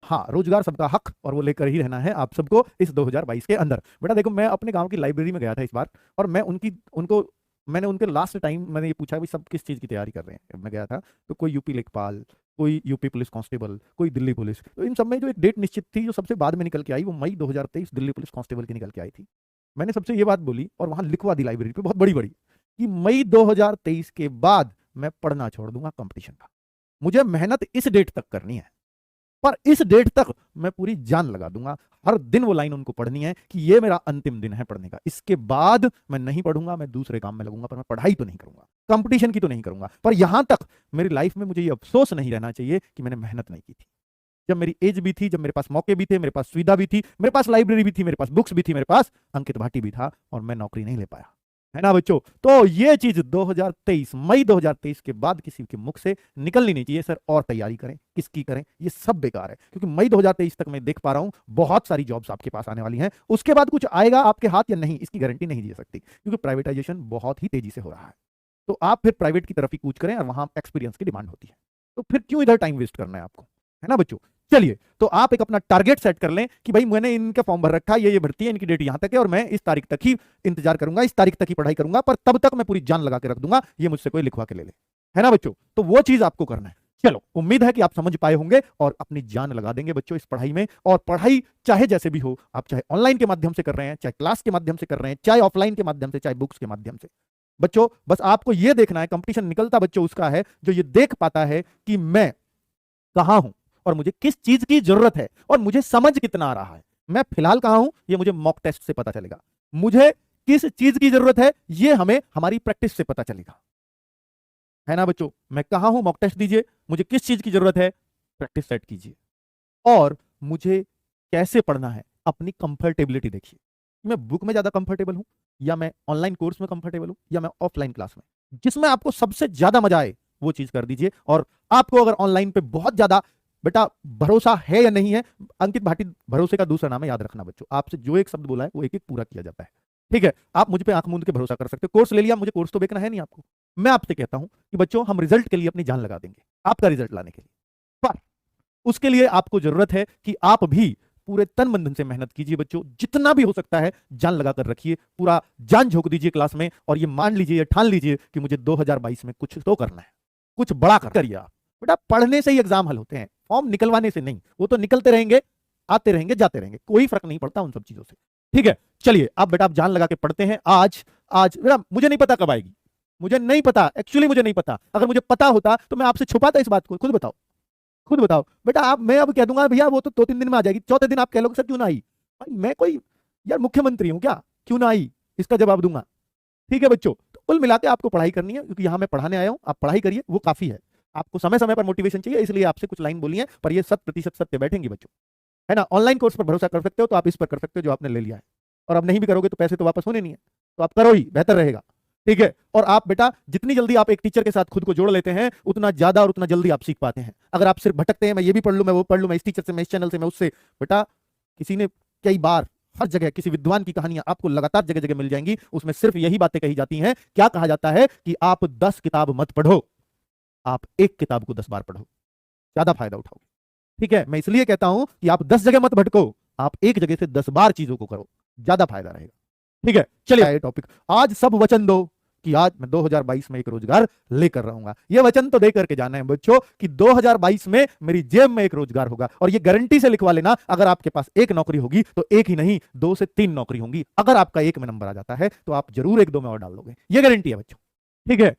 हाँ, रोजगार सबका हक और वो लेकर ही रहना है आप सबको इस 2022 के अंदर। बेटा देखो, मैं अपने गांव की लाइब्रेरी में गया था इस बार, और मैं उनको मैंने उनके लास्ट टाइम मैंने ये पूछा भी सब किस चीज़ की तैयारी कर रहे हैं। मैं गया था तो कोई यूपी लेखपाल, कोई यूपी पुलिस कांस्टेबल, कोई दिल्ली पुलिस, तो इन सब में जो एक डेट निश्चित थी जो सबसे बाद में निकल के आई, वो मई 2023 दिल्ली पुलिस कांस्टेबल की निकल के आई थी। मैंने सबसे ये बात बोली और वहां लिखवा दी लाइब्रेरी पे बहुत बड़ी बड़ी कि मई 2023 के बाद मैं पढ़ना छोड़ दूंगा कंपटीशन का। मुझे मेहनत इस डेट तक करनी है, पर इस डेट तक मैं पूरी जान लगा दूंगा। हर दिन वो लाइन उनको पढ़नी है कि ये मेरा अंतिम दिन है पढ़ने का, इसके बाद मैं नहीं पढ़ूंगा, मैं दूसरे काम में लगूंगा, पर मैं पढ़ाई तो नहीं करूंगा, कंपटीशन की तो नहीं करूंगा। पर यहां तक मेरी लाइफ में मुझे ये अफसोस नहीं रहना चाहिए कि मैंने मेहनत नहीं की थी। जब मेरी एज भी थी, जब मेरे पास मौके भी थे, मेरे पास सुविधा भी थी, मेरे पास लाइब्रेरी भी थी, मेरे पास बुक्स भी थी, मेरे पास अंकित भाटी भी था, और मैं नौकरी नहीं ले पाया, है ना बच्चों। तो ये चीज 2023 मई 2023 के बाद किसी के मुख से निकलनी नहीं चाहिए, सर और तैयारी करें, किसकी करें, ये सब बेकार है। क्योंकि मई 2023 तक मैं देख पा रहा हूं बहुत सारी जॉब्स आपके पास आने वाली हैं, उसके बाद कुछ आएगा आपके हाथ या नहीं, इसकी गारंटी नहीं दे सकती, क्योंकि प्राइवेटाइजेशन बहुत ही तेजी से हो रहा है। तो आप फिर प्राइवेट की तरफ ही कूच करें, और वहां एक्सपीरियंस की डिमांड होती है, तो फिर क्यों इधर टाइम वेस्ट करना है आपको, है ना बच्चों। चलिए, तो आप एक अपना टारगेट सेट कर लें कि भाई मैंने इनका फॉर्म भर रखा है, ये भर्ती है, इनकी डेट यहां तक है, और मैं इस तारीख तक ही इंतजार करूंगा, इस तारीख तक ही पढ़ाई करूंगा, पर तब तक मैं पूरी जान लगा के रख दूंगा, ये मुझसे कोई लिखवा के ले ले, है ना बच्चों। तो वो चीज आपको करना है। चलो, उम्मीद है कि आप समझ पाए होंगे और अपनी जान लगा देंगे बच्चों इस पढ़ाई में। और पढ़ाई चाहे जैसे भी हो, आप चाहे ऑनलाइन के माध्यम से कर रहे हैं, चाहे क्लास के माध्यम से कर रहे हैं, चाहे ऑफलाइन के माध्यम से, चाहे बुक्स के माध्यम से, बच्चों बस आपको यह देखना है, कंपटीशन निकलता बच्चों उसका है जो ये देख पाता है कि मैं कहां हूं और मुझे किस चीज की जरूरत है और मुझे समझ कितना आ रहा है। मैं फिलहाल कहां हूं ये मुझे मॉक टेस्ट से पता चलेगा, मुझे किस चीज की जरूरत है ये हमें हमारी प्रैक्टिस से पता चलेगा, है ना बच्चों। मैं कहां हूं, मॉक टेस्ट दीजिए, मुझे किस चीज की जरूरत है, प्रैक्टिस सेट कीजिए, और मुझे कैसे पढ़ना है, अपनी कंफर्टेबिलिटी देखिए। मैं बुक में ज्यादा कंफर्टेबल हूं, या मैं ऑनलाइन कोर्स में कंफर्टेबल हूं, या मैं ऑफलाइन क्लास में, जिसमें आपको सबसे ज्यादा मजा आए वो चीज कर दीजिए। और आपको अगर ऑनलाइन पे बहुत ज्यादा बेटा भरोसा है या नहीं है, अंकित भाटी भरोसे का दूसरा नाम है, याद रखना बच्चों। आपसे जो एक शब्द बोला है वो एक एक पूरा किया जाता है, ठीक है। आप मुझ पे आंख मूंद के भरोसा कर सकते हो, कोर्स ले लिया, मुझे कोर्स तो बेचना है नहीं आपको। मैं आपसे कहता हूं कि बच्चों हम रिजल्ट के लिए अपनी जान लगा देंगे, आपका रिजल्ट लाने के लिए, पर उसके लिए आपको जरूरत है कि आप भी पूरे तन मन धन से मेहनत कीजिए बच्चों, जितना भी हो सकता है जान लगा कर रखिए, पूरा जान झोंक दीजिए क्लास में, और ये मान लीजिए, ये ठान लीजिए कि मुझे 2022 में कुछ तो करना है, कुछ बड़ा करिए आप। बेटा पढ़ने से ही एग्जाम हल होते हैं, फॉर्म निकलवाने से नहीं, वो तो निकलते रहेंगे, आते रहेंगे, जाते रहेंगे, कोई फर्क नहीं पड़ता उन सब चीजों से, ठीक है। चलिए अब बेटा आप जान लगा के पढ़ते हैं। आज आज बेटा मुझे नहीं पता कब आएगी, मुझे नहीं पता, एक्चुअली मुझे नहीं पता। अगर मुझे पता होता तो मैं आपसे छुपाता इस बात को। खुद बताओ, खुद बताओ बेटा। आप, मैं अब कह दूंगा भैया वो तो 2-3 दिन में आ जाएगी, चौथे दिन आप कह लोगे सर क्यों ना आई। भाई मैं कोई यार मुख्यमंत्री हूं क्या, क्यों ना आई इसका जवाब दूंगा, ठीक है बच्चों। तो कुल मिलाकर आपको पढ़ाई करनी है, क्योंकि यहां मैं पढ़ाने आया हूं, आप पढ़ाई करिए, वो काफी है। आपको समय समय पर मोटिवेशन चाहिए, इसलिए आपसे कुछ लाइन बोली है, पर ये 100% सत्य बैठेंगी बच्चों, है ना। ऑनलाइन कोर्स पर भरोसा कर सकते हो तो आप इस पर कर सकते हो जो आपने ले लिया है, और अब नहीं भी करोगे तो पैसे तो वापस होने नहीं है, तो आप करो ही, बेहतर रहेगा, ठीक है। और आप बेटा जितनी जल्दी आप एक टीचर के साथ खुद को जोड़ लेते हैं, उतना ज्यादा और उतना जल्दी आप सीख पाते हैं। अगर आप सिर्फ भटकते हैं, मैं ये भी पढ़ लूं, मैं वो पढ़ लूं, मैं इस टीचर से, मैं इस चैनल से, मैं उससे, बेटा किसी ने कई बार हर जगह किसी विद्वान की कहानियां आपको लगातार जगह जगह मिल जाएंगी, उसमें सिर्फ यही बातें कही जाती हैं। क्या कहा जाता है कि आप 10 किताब मत पढ़ो, आप एक किताब को 10 बार पढ़ो, ज्यादा फायदा उठाओ, ठीक है। मैं इसलिए कहता हूं कि आप 10 जगह मत भटको, आप एक जगह से 10 बार चीजों को करो, ज्यादा फायदा रहेगा, ठीक है। चलिए टॉपिक, आज सब वचन दो कि आज मैं 2022 में एक रोजगार लेकर रहूंगा। ये वचन तो दे करके जाना है बच्चों कि 2022 में मेरी जेब में एक रोजगार होगा, और ये गारंटी से लिखवा लेना, अगर आपके पास एक नौकरी होगी तो एक ही नहीं 2 से 3 नौकरी होंगी। अगर आपका एक में नंबर आ जाता है तो आप जरूर 1-2 में और डाल दोगे, ये गारंटी है बच्चों, ठीक है।